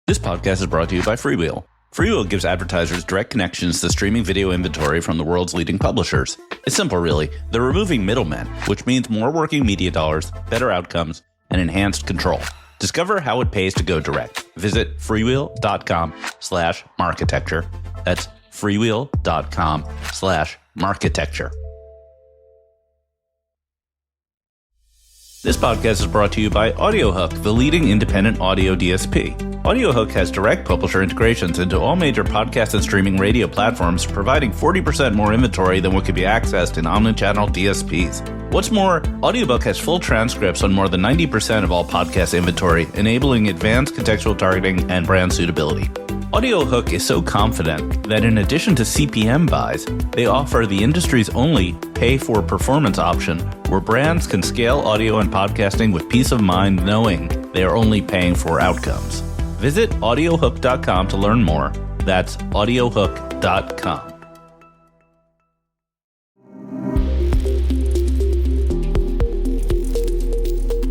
This podcast is brought to you by Freewheel. Freewheel gives advertisers direct connections to streaming video inventory from the world's leading publishers. It's simple, really. They're removing middlemen, which means more working media dollars, better outcomes, and enhanced control. Discover how it pays to go direct. Visit freewheel.com/marketecture. That's freewheel.com/marketecture. This podcast is brought to you by AudioHook, the leading independent audio DSP. AudioHook has direct publisher integrations into all major podcast and streaming radio platforms, providing 40% more inventory than what could be accessed in omnichannel DSPs. What's more, AudioBook has full transcripts on more than 90% of all podcast inventory, enabling advanced contextual targeting and brand suitability. AudioHook is so confident that in addition to CPM buys, they offer the industry's only pay-for-performance option where brands can scale audio and podcasting with peace of mind knowing they are only paying for outcomes. Visit audiohook.com to learn more. That's audiohook.com.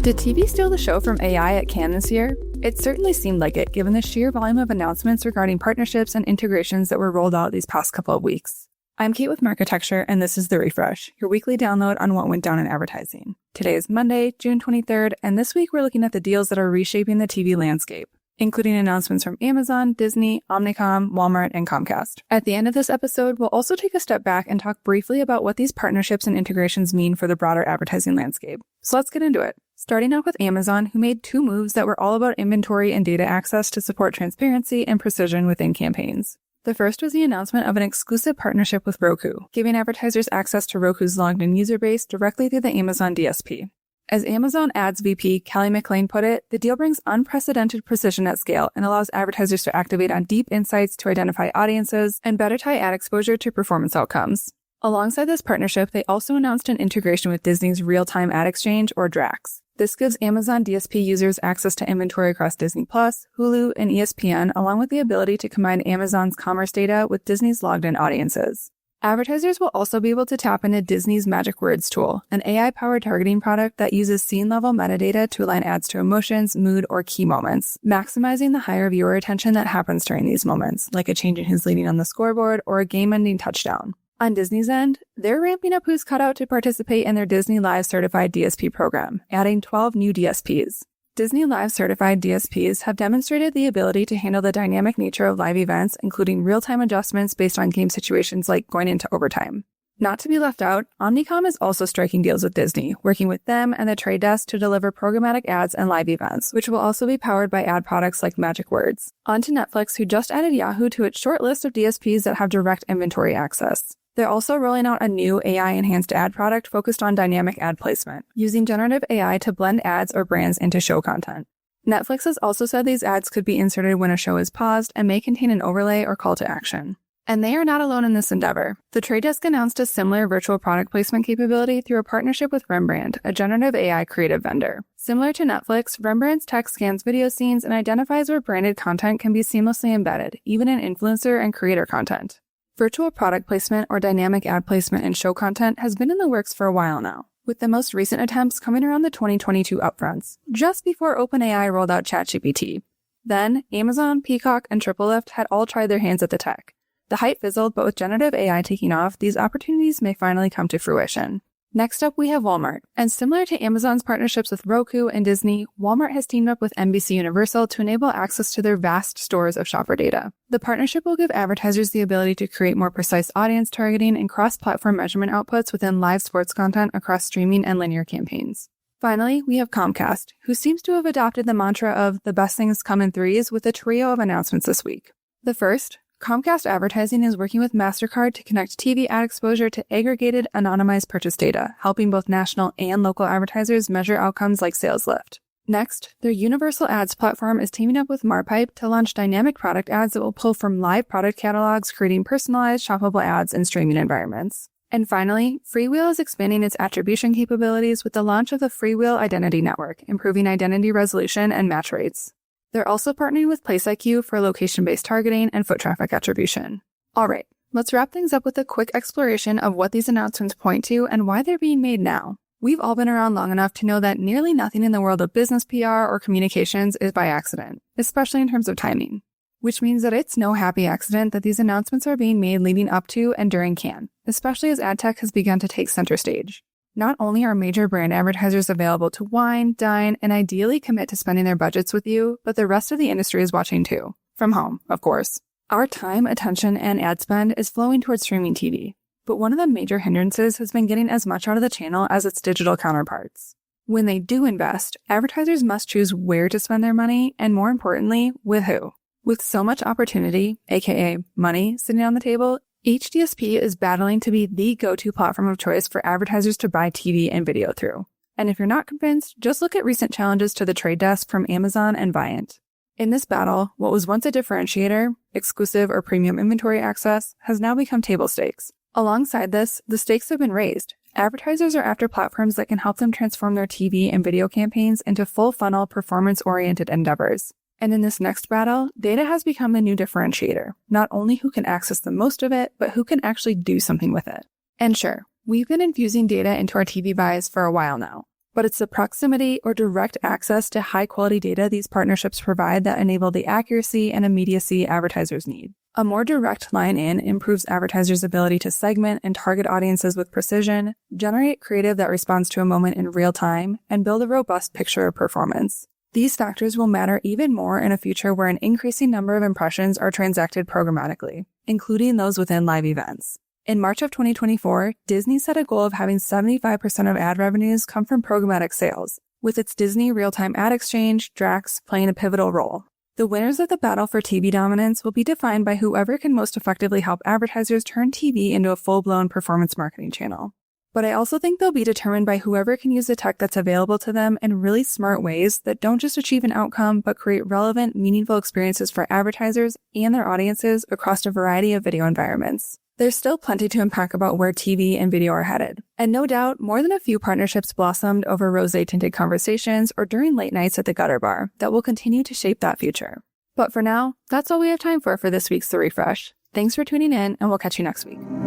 Did TV steal the show from AI at Cannes this year? It certainly seemed like it, given the sheer volume of announcements regarding partnerships and integrations that were rolled out these past couple of weeks. I'm Kate with Marketecture, and this is The Refresh, your weekly download on what went down in advertising. Today is Monday, June 23rd, and this week we're looking at the deals that are reshaping the TV landscape, including announcements from Amazon, Disney, Omnicom, Walmart, and Comcast. At the end of this episode, we'll also take a step back and talk briefly about what these partnerships and integrations mean for the broader advertising landscape. So let's get into it. Starting out with Amazon, who made two moves that were all about inventory and data access to support transparency and precision within campaigns. The first was the announcement of an exclusive partnership with Roku, giving advertisers access to Roku's logged-in user base directly through the Amazon DSP. As Amazon Ads VP Kelly McLean put it, the deal brings unprecedented precision at scale and allows advertisers to activate on deep insights to identify audiences and better tie ad exposure to performance outcomes. Alongside this partnership, they also announced an integration with Disney's Real-Time Ad Exchange, or DRAX. This gives Amazon DSP users access to inventory across Disney+, Hulu, and ESPN, along with the ability to combine Amazon's commerce data with Disney's logged-in audiences. Advertisers will also be able to tap into Disney's Magic Words tool, an AI-powered targeting product that uses scene-level metadata to align ads to emotions, mood, or key moments, maximizing the higher viewer attention that happens during these moments, like a change in who's leading on the scoreboard or a game-ending touchdown. On Disney's end, they're ramping up who's cut out to participate in their Disney Live Certified DSP program, adding 12 new DSPs. Disney Live Certified DSPs have demonstrated the ability to handle the dynamic nature of live events, including real-time adjustments based on game situations like going into overtime. Not to be left out, Omnicom is also striking deals with Disney, working with them and the Trade Desk to deliver programmatic ads and live events, which will also be powered by ad products like Magic Words. On to Netflix, who just added Yahoo to its short list of DSPs that have direct inventory access. They're also rolling out a new AI-enhanced ad product focused on dynamic ad placement, using generative AI to blend ads or brands into show content. Netflix has also said these ads could be inserted when a show is paused and may contain an overlay or call to action. And they are not alone in this endeavor. The Trade Desk announced a similar virtual product placement capability through a partnership with Rembrand, a generative AI creative vendor. Similar to Netflix, Rembrand's tech scans video scenes and identifies where branded content can be seamlessly embedded, even in influencer and creator content. Virtual product placement or dynamic ad placement in show content has been in the works for a while now, with the most recent attempts coming around the 2022 upfronts, just before OpenAI rolled out ChatGPT. Then, Amazon, Peacock, and Triplelift had all tried their hands at the tech. The hype fizzled, but with generative AI taking off, these opportunities may finally come to fruition. Next up, we have Walmart. And similar to Amazon's partnerships with Roku and Disney, Walmart has teamed up with NBCUniversal to enable access to their vast stores of shopper data. The partnership will give advertisers the ability to create more precise audience targeting and cross-platform measurement outputs within live sports content across streaming and linear campaigns. Finally, we have Comcast, who seems to have adopted the mantra of the best things come in threes with a trio of announcements this week. The first, Comcast Advertising is working with MasterCard to connect TV ad exposure to aggregated, anonymized purchase data, helping both national and local advertisers measure outcomes like sales lift. Next, their Universal Ads platform is teaming up with Marpipe to launch dynamic product ads that will pull from live product catalogs, creating personalized, shoppable ads in streaming environments. And finally, Freewheel is expanding its attribution capabilities with the launch of the Freewheel Identity Network, improving identity resolution and match rates. They're also partnering with PlaceIQ for location-based targeting and foot traffic attribution. All right, let's wrap things up with a quick exploration of what these announcements point to and why they're being made now. We've all been around long enough to know that nearly nothing in the world of business PR or communications is by accident, especially in terms of timing. Which means that it's no happy accident that these announcements are being made leading up to and during Cannes, especially as ad tech has begun to take center stage. Not only are major brand advertisers available to wine, dine, and ideally commit to spending their budgets with you, but the rest of the industry is watching too. From home, of course. Our time, attention, and ad spend is flowing towards streaming TV. But one of the major hindrances has been getting as much out of the channel as its digital counterparts. When they do invest, advertisers must choose where to spend their money, and more importantly, with who. With so much opportunity, aka money, sitting on the table, each DSP is battling to be the go-to platform of choice for advertisers to buy TV and video through. And if you're not convinced, just look at recent challenges to the Trade Desk from Amazon and Viant. In this battle, what was once a differentiator, exclusive or premium inventory access, has now become table stakes. Alongside this, the stakes have been raised. Advertisers are after platforms that can help them transform their TV and video campaigns into full-funnel, performance-oriented endeavors. And in this next battle, data has become the new differentiator. Not only who can access the most of it, but who can actually do something with it. And sure, we've been infusing data into our TV buys for a while now. But it's the proximity or direct access to high-quality data these partnerships provide that enable the accuracy and immediacy advertisers need. A more direct line in improves advertisers' ability to segment and target audiences with precision, generate creative that responds to a moment in real time, and build a robust picture of performance. These factors will matter even more in a future where an increasing number of impressions are transacted programmatically, including those within live events. In March of 2024, Disney set a goal of having 75% of ad revenues come from programmatic sales, with its Disney Real-Time Ad Exchange, DRAX, playing a pivotal role. The winners of the battle for TV dominance will be defined by whoever can most effectively help advertisers turn TV into a full-blown performance marketing channel. But I also think they'll be determined by whoever can use the tech that's available to them in really smart ways that don't just achieve an outcome, but create relevant, meaningful experiences for advertisers and their audiences across a variety of video environments. There's still plenty to unpack about where TV and video are headed. And no doubt, more than a few partnerships blossomed over rosé-tinted conversations or during late nights at the gutter bar that will continue to shape that future. But for now, that's all we have time for this week's The Refresh. Thanks for tuning in, and we'll catch you next week.